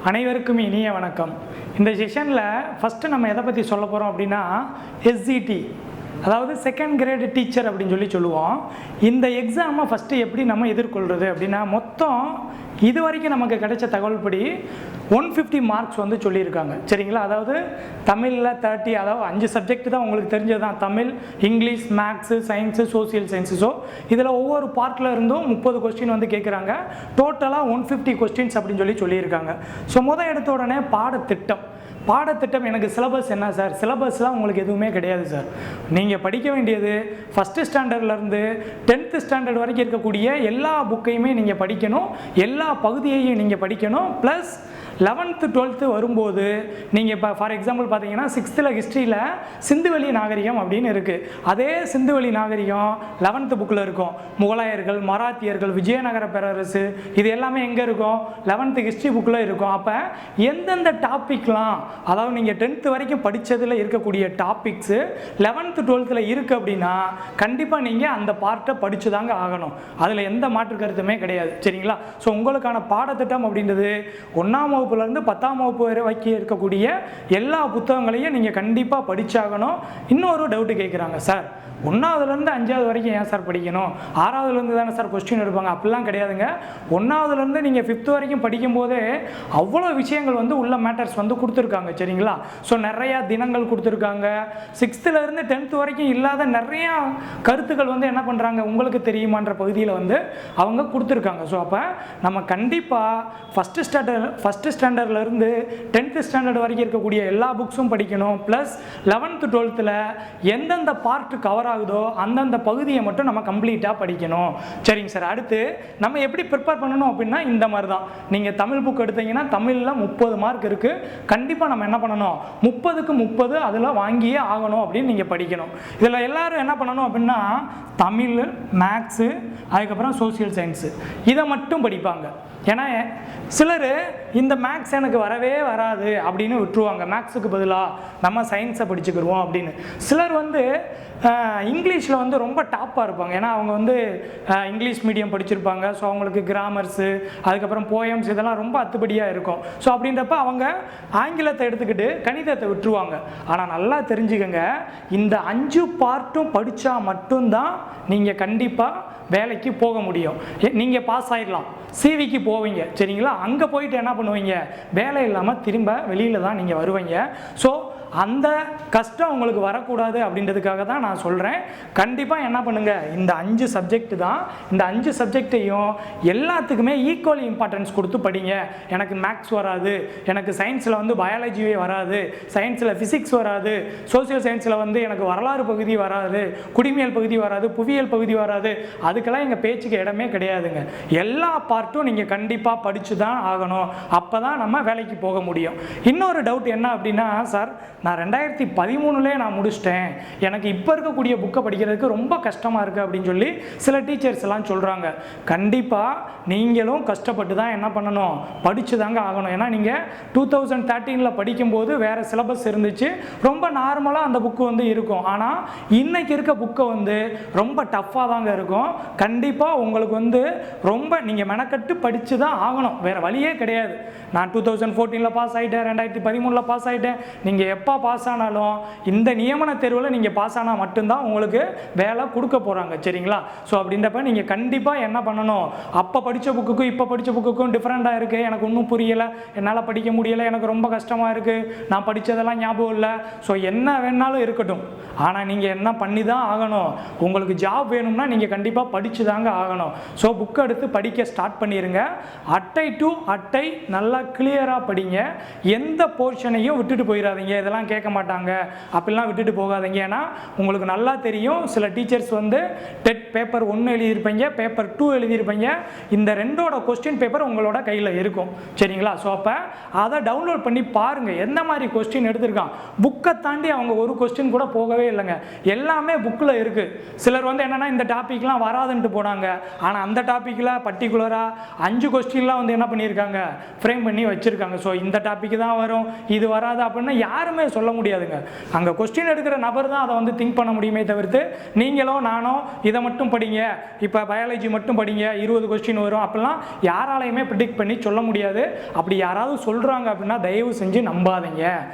அனைவருக்கும் இனிய வணக்கம். இந்த செஷனில் ஃபஸ்ட்டு நம்ம எதை பற்றி சொல்ல போகிறோம் அப்படின்னா SGT, அதாவது செகண்ட் கிரேடு டீச்சர் அப்படின்னு சொல்லுவோம். இந்த எக்ஸாமை ஃபஸ்ட்டு எப்படி நம்ம எதிர்கொள்கிறது அப்படின்னா, மொத்தம் இது வரைக்கும் நமக்கு கிடைச்ச தகவல் படி 150 மார்க்ஸ் வந்து சொல்லியிருக்காங்க. சரிங்களா? அதாவது தமிழில் 30, அதாவது 5 சப்ஜெக்ட் தான் உங்களுக்கு தெரிஞ்சது தான், Tamil, English, maths, science, social science. So இதில் ஒவ்வொரு பார்ட்டில் இருந்தும் 30 கொஸ்டின் வந்து கேட்குறாங்க. டோட்டலாக 150 கொஸ்டின்ஸ் அப்படின்னு சொல்லியிருக்காங்க. ஸோ எடுத்த உடனே பாடத்திட்டம் எனக்கு சிலபஸ் என்ன சார்? சிலபஸ்லாம் உங்களுக்கு எதுவுமே கிடையாது சார். நீங்கள் படிக்க வேண்டியது ஃபஸ்ட்டு ஸ்டாண்டர்ட்லேருந்து 10th ஸ்டாண்டர்ட் வரைக்கும் இருக்கக்கூடிய எல்லா புக்கையுமே நீங்கள் படிக்கணும், எல்லா பகுதியையும் நீங்கள் படிக்கணும். ப்ளஸ் 11th 12th வரும்போது நீங்கள் இப்போ ஃபார் எக்ஸாம்பிள் பார்த்தீங்கன்னா 6th ஹிஸ்ட்ரியில் சிந்துவெளி நாகரிகம் அப்படின்னு இருக்குது. அதே சிந்துவெளி நாகரிகம் 11th புக்கில் இருக்கும். முகலாயர்கள், மராத்தியர்கள், விஜயநகர பேரரசு, இது எல்லாமே எங்கே இருக்கும்? 11th ஹிஸ்ட்ரி புக்கில் இருக்கும். அப்போ எந்தெந்த டாப்பிக்லாம், அதாவது நீங்கள் 10th வரைக்கும் படித்ததில் இருக்கக்கூடிய டாபிக்ஸு 11th 12th இருக்குது அப்படின்னா கண்டிப்பாக நீங்கள் அந்த பார்ட்டை படித்து தாங்க ஆகணும். அதில் எந்த மாற்று கருத்துமே கிடையாது. சரிங்களா? ஸோ உங்களுக்கான பாடத்திட்டம் அப்படின்றது 1ஆம் வகுப்புலேருந்து 10ஆம் வகுப்பு வரை இருக்கக்கூடிய எல்லா புத்தகங்களையும் நீங்கள் கண்டிப்பாக படித்தாகணும். இன்னொரு டவுட்டு கேட்குறாங்க, சார் 1ஆவதுலேருந்து 5ஆவது வரைக்கும் ஏன் சார் படிக்கணும்? 6ஆவதுலேருந்து தானே சார் கொஸ்டின் எடுப்பாங்க? அப்படிலாம் கிடையாதுங்க. 1ஆவதுலேருந்து நீங்கள் 5th வரைக்கும் படிக்கும்போதே அவ்வளோ விஷயங்கள் வந்து உள்ள மேட்டர்ஸ் வந்து கொடுத்துருக்காங்க. சரிங்களா? ஸோ நிறையா தினங்கள் கொடுத்துருக்காங்க. 6th 10th வரைக்கும் இல்லாத நிறையா கருத்துக்கள் வந்து என்ன பண்ணுறாங்க, உங்களுக்கு தெரியுமான்ற பகுதியில் வந்து அவங்க கொடுத்துருக்காங்க. ஸோ அப்போ நம்ம கண்டிப்பாக ஃபஸ்ட்டு ஸ்டாண்டர்ட்லேருந்து 10th ஸ்டாண்டர்ட் வரைக்கும் இருக்கக்கூடிய எல்லா புக்ஸும் படிக்கணும். ப்ளஸ் 11th 12th எந்தெந்த பார்ட் கவர் ஆகுதோ அந்தந்த பகுதியை மட்டும் நம்ம கம்ப்ளீட்டாக படிக்கணும். சரிங்க சார். அடுத்து நம்ம எப்படி ப்ரிப்பேர் பண்ணணும் அப்படின்னா, இந்த மாதிரி தான். நீங்கள் தமிழ் புக் எடுத்தீங்கன்னா தமிழில் 30 மார்க் இருக்குது. கண்டிப்பாக நம்ம என்ன பண்ணணும், 30க்கு 30 அதில் வாங்கியே ஆகணும் அப்படின்னு நீங்கள் படிக்கணும். இதில் எல்லாரும் என்ன பண்ணணும் அப்படின்னா, தமிழ், மேக்ஸு, அதுக்கப்புறம் சோசியல் சயின்ஸு இதை மட்டும் படிப்பாங்க. ஏன்னா சிலர் இந்த மேக்ஸ் எனக்கு வரவே வராது அப்படின்னு விட்டுருவாங்க. மேக்ஸுக்கு பதிலாக நம்ம சயின்ஸை படிச்சுக்கிடுவோம் அப்படின்னு. சிலர் வந்து இங்கிலீஷில் வந்து ரொம்ப டாப்பாக இருப்பாங்க. ஏன்னா அவங்க வந்து இங்கிலீஷ் மீடியம் படிச்சிருப்பாங்க. ஸோ அவங்களுக்கு கிராமர்ஸு, அதுக்கப்புறம் போயம்ஸ் இதெல்லாம் ரொம்ப அத்துப்படியாக இருக்கும். ஸோ அப்படின்றப்ப அவங்க ஆங்கிலத்தை எடுத்துக்கிட்டு கணிதத்தை விட்டுருவாங்க. ஆனால் நல்லா தெரிஞ்சுக்கங்க, இந்த 5 பார்ட்டும் படித்தா மட்டும்தான் நீங்கள் கண்டிப்பாக வேலைக்கு போக முடியும். நீங்கள் பாஸ் ஆகிடலாம், சிவிக்கு போவீங்க. சரிங்களா? அங்கே போயிட்டு என்ன பண்ணுவீங்க, வேலை இல்லாமல் திரும்ப வெளியில் தான் நீங்கள் வருவீங்க. ஸோ அந்த கஷ்டம் உங்களுக்கு வரக்கூடாது அப்படின்றதுக்காக தான் நான் சொல்கிறேன். கண்டிப்பாக என்ன பண்ணுங்கள், இந்த 5 சப்ஜெக்ட் தான். இந்த 5 சப்ஜெக்டையும் எல்லாத்துக்குமே ஈக்குவல் இம்பார்ட்டன்ஸ் கொடுத்து படிங்க. எனக்கு மேக்ஸ் வராது, எனக்கு சயின்ஸில் வந்து பயாலஜியே வராது, சயின்ஸில் ஃபிசிக்ஸ் வராது, சோசியல் சயின்ஸில் வந்து எனக்கு வரலாறு பகுதி வராது, குடிமியல் பகுதி வராது, புவியியல் பகுதி வராது, அதுக்கெல்லாம் எங்கள் பேச்சுக்கு இடமே கிடையாதுங்க. எல்லா பார்ட்டும் நீங்கள் கண்டிப்பாக படித்து தான் ஆகணும். அப்போ தான் நம்ம வேலைக்கு போக முடியும். இன்னொரு டவுட் என்ன அப்படின்னா, சார் நான் 2013 நான் முடிச்சிட்டேன், எனக்கு இப்போ இருக்கக்கூடிய புக்கை படிக்கிறதுக்கு ரொம்ப கஷ்டமாக இருக்குது அப்படின்னு சொல்லி சில டீச்சர்ஸ் எல்லாம் சொல்கிறாங்க. கண்டிப்பாக நீங்களும் கஷ்டப்பட்டு தான் என்ன பண்ணணும், படித்து தாங்க ஆகணும். ஏன்னா நீங்கள் 2013 படிக்கும்போது வேறு சிலபஸ் இருந்துச்சு, ரொம்ப நார்மலாக அந்த புக்கு வந்து இருக்கும். ஆனால் இன்றைக்கி இருக்க புக்கை வந்து ரொம்ப டஃப்பாக தாங்க இருக்கும். கண்டிப்பாக உங்களுக்கு வந்து ரொம்ப நீங்கள் மெனக்கட்டு படித்து தான் ஆகணும், வேறு வழியே கிடையாது. நான் 2014 பாஸ் ஆகிட்டேன், 2013 பாஸ் ஆகிட்டேன். நீங்கள் எப்போ பாஸ் ஆனாலும் இந்த நியமன தேர்வில் நீங்கள் பாஸ் ஆனால் மட்டும்தான் உங்களுக்கு வேலை கொடுக்க போகிறாங்க. சரிங்களா? ஸோ அப்படின்றப்ப நீங்கள் கண்டிப்பாக என்ன பண்ணணும், அப்போ படித்த புக்குக்கும் இப்போ படித்த புக்குக்கும் டிஃப்ரெண்ட்டாக இருக்குது, எனக்கு ஒன்றும் புரியலை, என்னால் படிக்க முடியலை, எனக்கு ரொம்ப கஷ்டமாக இருக்குது, நான் படித்ததெல்லாம் ஞாபகம் இல்லை. ஸோ என்ன வேணாலும் இருக்கட்டும், ஆனால் நீங்கள் என்ன பண்ணி தான் ஆகணும். உங்களுக்கு ஜாப் வேணும்னா நீங்கள் கண்டிப்பாக படித்து தாங்க ஆகணும். ஸோ புக்கை எடுத்து படிக்க ஸ்டார்ட் பண்ணிடுங்க. அட்டை டு அட்டை நல்லா கிளியராக படிங்க. எந்த போர்ஷனையும் விட்டுட்டு போயிடாதீங்க. இதெல்லாம் கேட்க மாட்டாங்க அப்படிலாம் விட்டுட்டு போகாதீங்க. ஏன்னா உங்களுக்கு நல்லா தெரியும், சில டீச்சர்ஸ் வந்து டெட் பேப்பர் 1 எழுதியிருப்பீங்க, பேப்பர் 2 எழுதியிருப்பீங்க. இந்த 2ஓட கொஸ்டின் பேப்பர் உங்களோட கையில் இருக்கும். சரிங்களா? ஸோ அப்போ அதை டவுன்லோட் பண்ணி பாருங்கள், எந்த மாதிரி கொஸ்டின் எடுத்திருக்கான். புக்கை தாண்டி அவங்க ஒரு கொஸ்டின் கூட போகவே இல்லைங்க, எல்லாமே புக்கில் இருக்குது. சிலர் வந்து என்னென்னா இந்த டாப்பிக்லாம் வராதுன்ட்டு போனாங்க. ஆனால் அந்த டாப்பிக்கில் பர்டிகுலராக 5 கொஸ்டின்லாம் வந்து என்ன பண்ணியிருக்காங்க, ஃப்ரேம் பண்ணி வச்சுருக்காங்க. ஸோ இந்த டாப்பிக் தான் வரும், இது வராது அப்படின்னு யாருமே சொல்ல முடியாதுங்க. அங்கே கொஸ்டின் எடுக்கிற நபர் தான் அதை வந்து திங்க் பண்ண முடியுமே தவிர்த்து நீங்களோ நானோ இதை மட்டும் படிங்க, இப்போ பயாலஜி மட்டும் படிங்க 20 கொஸ்டின் வரும் அப்படிலாம் யாராலையுமே ப்ரிடிக்ட் பண்ணி சொல்ல முடியாது. அப்படி யாராவது சொல்கிறாங்க அப்படின்னா தயவு செஞ்சு நம்பாதீங்க.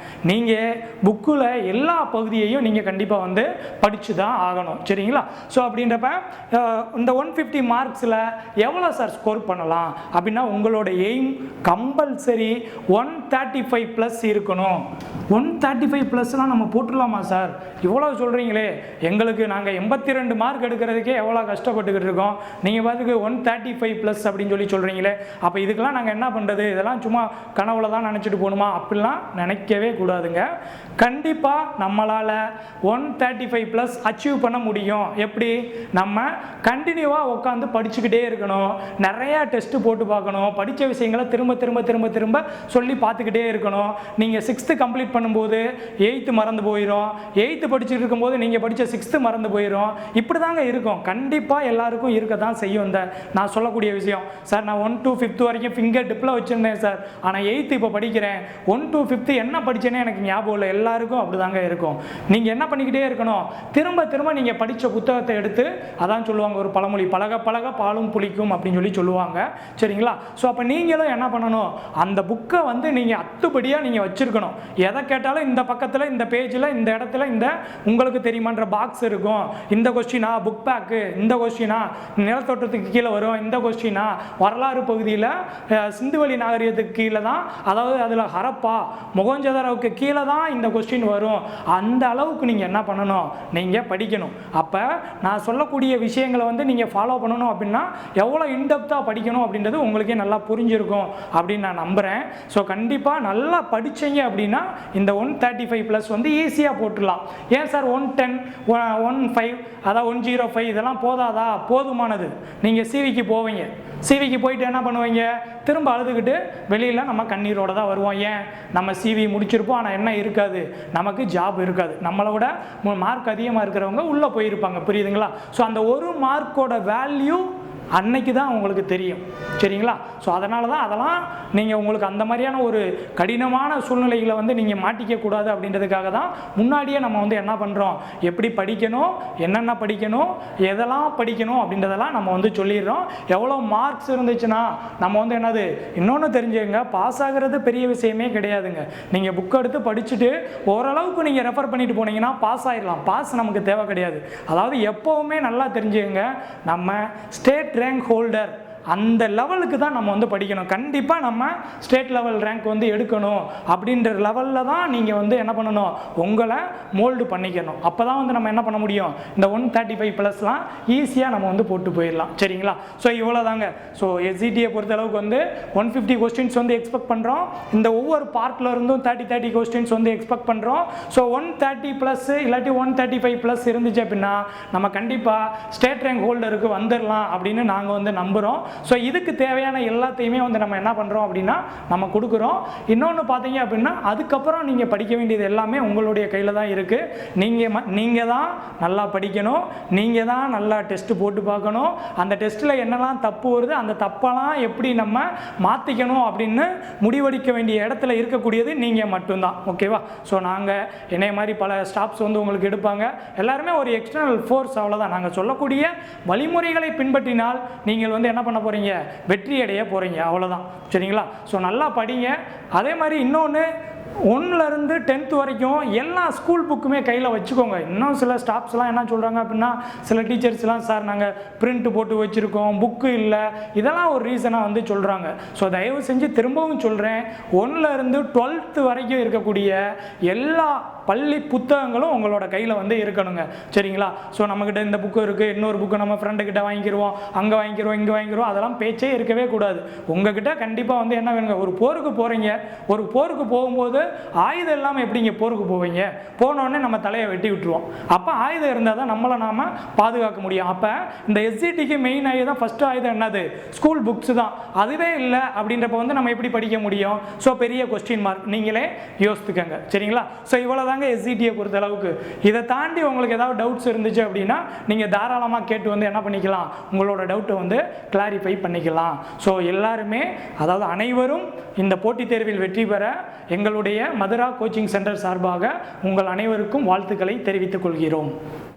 நீங்கள் புக்கில் எல்லா பகுதியையும் நீங்கள் கண்டிப்பாக வந்து படித்து தான் ஆகணும். சரிங்களா? ஸோ அப்படின்றப்ப இந்த 150 மார்க்ஸில் எவ்வளோ சார் ஸ்கோர் பண்ணலாம் அப்படின்னா உங்களோட எய்ம் கம்பல்சரி 135 ப்ளஸ் இருக்கணும். 135 ப்ளஸ்லாம் நம்ம போட்டுடலாமா சார்? இவ்வளோ சொல்கிறீங்களே, எங்களுக்கு நாங்கள் 82 மார்க் எடுக்கிறதுக்கே எவ்வளோ கஷ்டப்பட்டுக்கிட்டு இருக்கோம், நீங்கள் பார்த்துக்கு 135 ப்ளஸ் அப்படின்னு சொல்லி சொல்கிறீங்களே, அப்போ இதுக்கெல்லாம் நாங்கள் என்ன பண்ணுறது? இதெல்லாம் சும்மா கனவுல தான் நினச்சிட்டு போகணுமா? அப்படிலாம் நினைக்கவே கூடாதுங்க. கண்டிப்பாக நம்மளால் 135 ப்ளஸ் அச்சீவ் பண்ண முடியும். எப்படி? நம்ம கண்டினியூவாக உட்காந்து படிச்சுக்கிட்டே இருக்கணும், நிறையா டெஸ்ட்டு போட்டு பார்க்கணும், படித்த விஷயங்களை திரும்ப திரும்ப திரும்ப திரும்ப சொல்லி பார்த்துக்கிட்டே இருக்கணும். நீங்கள் 6th கம்ப்ளீட் பண்ணும்போது 8th மறந்து போயிடும், 8th படிச்சுட்டு இருக்கும்போது நீங்கள் படித்த 6th மறந்து போயிடும். இப்படி தாங்க இருக்கும். கண்டிப்பாக எல்லாருக்கும் இருக்க தான் செய்யும். இந்த நான் சொல்லக்கூடிய விஷயம் சார், நான் 1 to 5th வரைக்கும் ஃபிங்கர் டிப்பில் வச்சுருந்தேன் சார், ஆனால் 8th இப்போ படிக்கிறேன், 1 to 5th என்ன படித்தேனே எனக்கு ஞாபகம் இல்லை. எல்லாருக்கும் அப்படி தாங்க இருக்கும். நீங்கள் என்ன பண்ணிக்கிட்டே இருக்கணும்? திரும்ப திரும்ப நீங்கள் படித்த புத்தகத்தை எடுத்து, அதான் சொல்லுவாங்க ஒரு பழமொழி, பழக பழக பாலும் புளிக்கும் அப்படின்னு சொல்லி சொல்லுவாங்க. சரிங்களா? ஸோ அப்போ நீங்களும் என்ன பண்ணணும்? அந்த புக்கை வந்து நீங்கள் அத்துப்படியாக நீங்கள் வச்சுருக்கணும். எதை கேட்டாலும் இந்த பக்கத்தில் இந்த பேஜில் இந்த இடத்துல இந்த உங்களுக்கு தெரியுமான்ற பாக்ஸ் இருக்கும். இந்த கொஸ்டினா புக் பேக்கு, இந்த கொஸ்டினா நிலத்தோட்டத்துக்கு கீழே வரும், இந்த கொஸ்டினா வரலாறு பகுதியில் சிந்துவெளி நாகரிகத்துக்கு கீழே தான், அதாவது அதில் ஹரப்பா மொகஞ்சதாரோவுக்கு கீழே தான் இந்த கொஸ்டின் வரும். அந்த அளவுக்கு நீங்கள் என்ன பண்ணணும்? நீங்கள் படிக்கணும். அப்போ நான் சொல்லக்கூடிய விஷயங்களை வந்து நீங்கள் ஃபாலோ பண்ணணும் அப்படின்னா எவ்வளோ இன்டெப்த்தாக படிக்கணும் அப்படின்றது உங்களுக்கே நல்லா புரிஞ்சிருக்கும் அப்படின்னு நான் நம்புகிறேன். ஸோ கண்டிப்பாக நல்லா படித்தீங்க அப்படின்னா இந்த 135 ப்ளஸ் வந்து ஈஸியாக போட்டுடலாம். ஏன் சார் 110 15 அதான் 105 இதெல்லாம் போதாதா? போதுமானது. நீங்கள் சிவிக்கு போவீங்க, சிவிக்கு போயிட்டு என்ன பண்ணுவீங்க? திரும்ப அழுதுகிட்டு வெளியில் நம்ம கண்ணீரோடு தான் வருவோம். ஏன்? நம்ம சிவி முடிச்சிருப்போம், ஆனால் என்ன இருக்காது, நமக்கு ஜாப் இருக்காது. நம்மளோட மார்க் அதிகமாக இருக்கிறவங்க உள்ளே போயிருப்பாங்க. புரியுதுங்களா? ஸோ அந்த ஒரு மார்க்கோட வேல்யூ அன்னைக்கு தான் உங்களுக்கு தெரியும். சரிங்களா? ஸோ அதனால தான் அதெல்லாம் நீங்கள் உங்களுக்கு அந்த மாதிரியான ஒரு கடினமான சூழ்நிலைகளை வந்து நீங்கள் மாட்டிக்கக்கூடாது அப்படின்றதுக்காக தான் முன்னாடியே நம்ம வந்து என்ன பண்ணுறோம், எப்படி படிக்கணும், என்னென்ன படிக்கணும், எதெல்லாம் படிக்கணும் அப்படின்றதெல்லாம் நம்ம வந்து சொல்லிடுறோம். எவ்வளோ மார்க்ஸ் இருந்துச்சுன்னா நம்ம வந்து என்னது இன்னொன்று தெரிஞ்சுங்க, பாஸ் ஆகிறது பெரிய விஷயமே கிடையாதுங்க. நீங்கள் புக் எடுத்து படிச்சுட்டு ஓரளவுக்கு நீங்கள் ரெஃபர் பண்ணிட்டு போனீங்கன்னா பாஸ் ஆகிடலாம். பாஸ் நமக்கு தேவை கிடையாது. அதாவது எப்போவுமே நல்லா தெரிஞ்சுங்க, நம்ம ஸ்டேட் ரேங்க் ஹோல்டர் அந்த லெவலுக்கு தான் நம்ம வந்து படிக்கணும். கண்டிப்பாக நம்ம ஸ்டேட் லெவல் ரேங்க் வந்து எடுக்கணும் அப்படின்ற லெவலில் தான் நீங்கள் வந்து என்ன பண்ணணும், உங்களை மோல்டு பண்ணிக்கணும். அப்போ தான் வந்து நம்ம என்ன பண்ண முடியும், இந்த 135 ப்ளஸ்லாம் ஈஸியாக நம்ம வந்து போட்டு போயிடலாம். சரிங்களா? ஸோ இவ்வளோ தாங்க. ஸோ எஸ்ஜிடியை பொறுத்தளவுக்கு வந்து 150 கொஸ்டின்ஸ் வந்து எக்ஸ்பெக்ட் பண்ணுறோம். இந்த ஒவ்வொரு பார்ட்டில் இருந்தும் 30 கொஸ்டின்ஸ் வந்து எக்ஸ்பெக்ட் பண்ணுறோம். ஸோ 130 ப்ளஸ் இல்லாட்டி 135 ப்ளஸ் இருந்துச்சு அப்படின்னா நம்ம கண்டிப்பாக ஸ்டேட் ரேங்க் ஹோல்டருக்கு வந்துடலாம் அப்படின்னு நாங்கள் வந்து நம்புகிறோம். ஸோ இதுக்கு தேவையான எல்லாத்தையுமே வந்து நம்ம என்ன பண்ணுறோம் அப்படின்னா நம்ம கொடுக்குறோம். இன்னொன்று பார்த்தீங்க அப்படின்னா அதுக்கப்புறம் நீங்கள் படிக்க வேண்டியது எல்லாமே உங்களுடைய கையில் தான் இருக்குது. நீங்கள் தான் நல்லா படிக்கணும், நீங்கள் தான் நல்லா டெஸ்ட்டு போட்டு பார்க்கணும். அந்த டெஸ்ட்டில் என்னெல்லாம் தப்பு வருது, அந்த தப்பெல்லாம் எப்படி நம்ம மாற்றிக்கணும் அப்படின்னு முடிவெடுக்க வேண்டிய இடத்துல இருக்கக்கூடியது நீங்கள் மட்டும்தான். ஓகேவா? ஸோ நாங்கள் என்னைய மாதிரி பல ஸ்டாஃப்ஸ் வந்து உங்களுக்கு எடுப்பாங்க. எல்லாருமே ஒரு எக்ஸ்டர்னல் ஃபோர்ஸ், அவ்வளோதான். நாங்கள் சொல்லக்கூடிய வழிமுறைகளை பின்பற்றினால் நீங்கள் வந்து என்ன பண்ண போகிறீங்க, வெற்றி அடைய போகிறீங்க. அவ்வளோதான். சரிங்களா? ஸோ நல்லா படிங்க. அதே மாதிரி இன்னொன்று, 1லேருந்து 10th வரைக்கும் எல்லா ஸ்கூல் புக்குமே கையில் வச்சுக்கோங்க. இன்னும் சில ஸ்டாஃப்ஸ்லாம் என்ன சொல்கிறாங்க அப்படின்னா, சில டீச்சர்ஸ்லாம் சார் நாங்கள் பிரிண்ட் போட்டு வச்சுருக்கோம், புக்கு இல்லை, இதெல்லாம் ஒரு ரீசனாக வந்து சொல்கிறாங்க. ஸோ தயவு செஞ்சு திரும்பவும் சொல்கிறேன், 1லேருந்து 12th வரைக்கும் இருக்கக்கூடிய எல்லா பள்ளி புத்தகங்களும் உங்களோட கையில் வந்து இருக்கணுங்க. சரிங்களா? ஸோ நம்மக்கிட்ட இந்த புக்கு இருக்குது, இன்னொரு புக்கு நம்ம ஃப்ரெண்டுக்கிட்ட வாங்கிடுவோம், அங்கே வாங்கிடுவோம், இங்கே வாங்கிடுவோம், அதெல்லாம் பேச்சே இருக்கவே கூடாது. உங்ககிட்ட கண்டிப்பாக வந்து என்ன வேணுங்க, ஒரு போருக்கு போகிறீங்க, ஒரு போருக்கு போகும்போது ஆயுதம் இல்லாமல் எப்படிங்க போருக்கு போவீங்க? போனோடனே நம்ம தலையை வெட்டி விட்டுருவோம். அப்போ ஆயுதம் இருந்தால் தான் நம்மளை நாம் பாதுகாக்க முடியும். அப்போ இந்த எஸ்ஜிடிக்கு மெயின் ஆயுதம், ஃபஸ்ட்டு ஆயுதம் என்னது, ஸ்கூல் புக்ஸ் தான். அதுவே இல்லை அப்படின்றப்ப வந்து நம்ம எப்படி படிக்க முடியும்? ஸோ பெரிய கொஸ்டின் மார்க். நீங்களே யோசித்துக்கங்க. சரிங்களா? ஸோ இவ்வளோ தாங்க எஸ்ஜிடியை பொறுத்த அளவுக்கு. இதை தாண்டி உங்களுக்கு ஏதாவது டவுட்ஸ் இருந்துச்சு அப்படின்னா நீங்கள் தாராளமாக கேட்டு வந்து என்ன பண்ணிக்கலாம், உங்களோட டவுட்டை வந்து கிளாரிஃபை பண்ணிக்கலாம். ஸோ எல்லாருமே, அதாவது அனைவரும் இந்த போட்டித் தேர்வில் வெற்றி பெற எங்களுடைய எங்களுடைய மதுரா கோச்சிங் சென்டர் சார்பாக உங்கள் அனைவருக்கும் வாழ்த்துக்களை தெரிவித்துக் கொள்கிறோம்.